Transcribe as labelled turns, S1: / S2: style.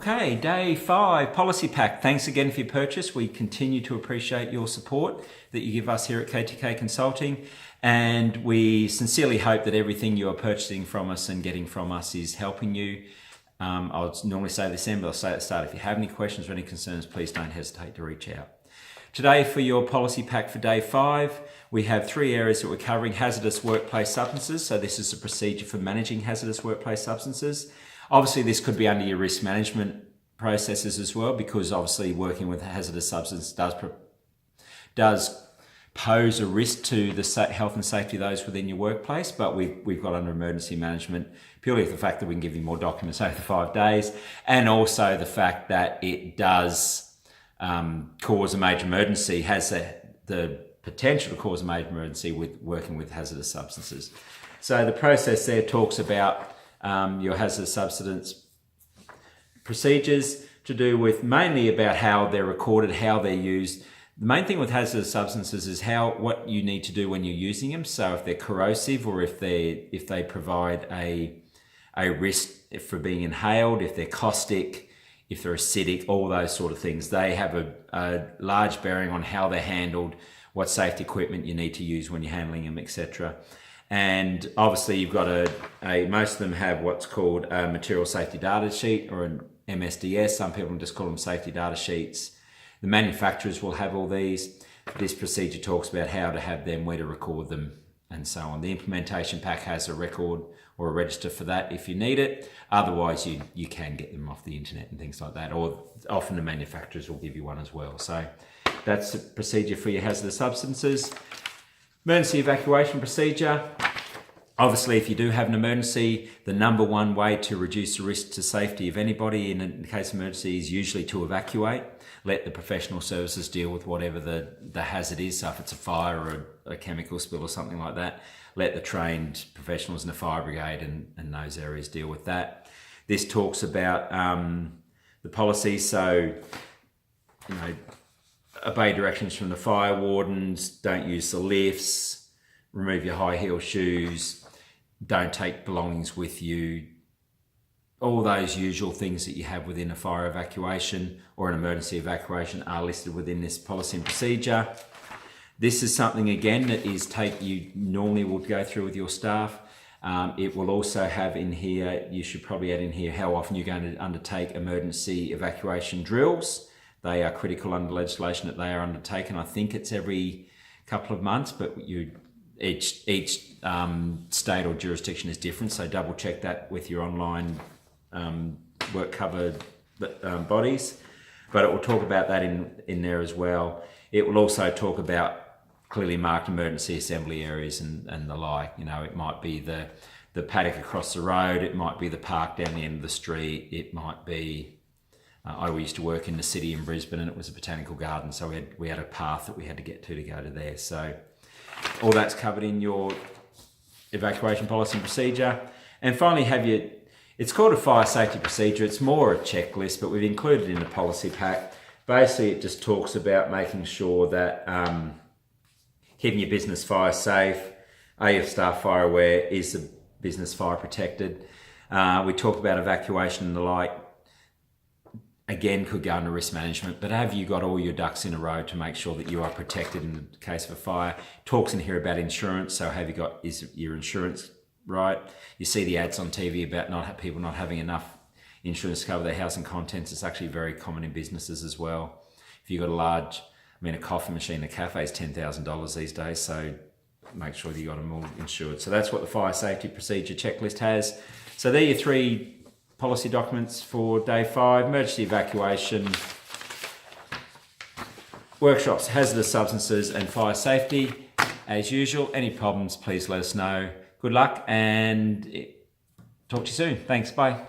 S1: Okay, day 5, policy pack. Thanks again for your purchase. We continue to appreciate your support that you give us here at KTK Consulting, and we sincerely hope that everything you are purchasing from us and getting from us is helping you. I'll normally say this in, but I'll say at the start, if you have any questions or any concerns, please don't hesitate to reach out. Today for your policy pack for day 5, we have 3 areas that we're covering: hazardous workplace substances. So this is a procedure for managing hazardous workplace substances. Obviously, this could be under your risk management processes as well, because obviously working with a hazardous substance does pose a risk to the health and safety of those within your workplace. But we've got under emergency management purely for the fact that we can give you more documents over the 5 days, and also the fact that it does cause a major emergency, has the potential to cause a major emergency with working with hazardous substances. So the process there talks about your hazardous substance procedures, to do with mainly about how they're recorded, how they're used. The main thing with hazardous substances is what you need to do when you're using them. So if they're corrosive, or if they provide a risk for being inhaled, if they're caustic, if they're acidic, all those sort of things, they have a large bearing on how they're handled, what safety equipment you need to use when you're handling them, etc. And obviously you've got most of them have what's called a material safety data sheet, or an MSDS. Some people just call them safety data sheets. The manufacturers will have all these. This procedure talks about how to have them, where to record them, and so on. The implementation pack has a record or a register for that if you need it. Otherwise you can get them off the internet and things like that, or often the manufacturers will give you one as well. So that's the procedure for your hazardous substances. Emergency evacuation procedure. Obviously, if you do have an emergency, the number one way to reduce the risk to safety of anybody in the case of emergency is usually to evacuate. Let the professional services deal with whatever the hazard is. So if it's a fire or a chemical spill or something like that, let the trained professionals in the fire brigade and those areas deal with that. This talks about the policy. So, obey directions from the fire wardens, don't use the lifts, remove your high heel shoes, don't take belongings with you. All those usual things that you have within a fire evacuation or an emergency evacuation are listed within this policy and procedure. This is something, again, that you normally would go through with your staff. It will also have in here, you should probably add in here, how often you're going to undertake emergency evacuation drills. They are critical under legislation that they are undertaken. I think it's every couple of months, but each state or jurisdiction is different. So double check that with your online work cover bodies. But it will talk about that in there as well. It will also talk about clearly marked emergency assembly areas and the like. It might be the paddock across the road. It might be the park down the end of the street. It might be... I used to work in the city in Brisbane, and it was a botanical garden, so we had a path that we had to get to go to there. So all that's covered in your evacuation policy and procedure. And finally it's called a fire safety procedure. It's more a checklist, but we've included in the policy pack. Basically, it just talks about making sure that keeping your business fire safe, are your staff fire aware, is the business fire protected. We talk about evacuation and the like. Again, could go under risk management, but have you got all your ducks in a row to make sure that you are protected in the case of a fire? Talks in here about insurance. So is your insurance right? You see the ads on TV about people not having enough insurance to cover their house and contents. It's actually very common in businesses as well. If you've got a coffee machine, a cafe is $10,000 these days. So make sure that you got them all insured. So that's what the fire safety procedure checklist has. So there are your 3 policy documents for day 5: emergency evacuation, workshops, hazardous substances, and fire safety. As usual, any problems, please let us know. Good luck, and talk to you soon. Thanks, bye.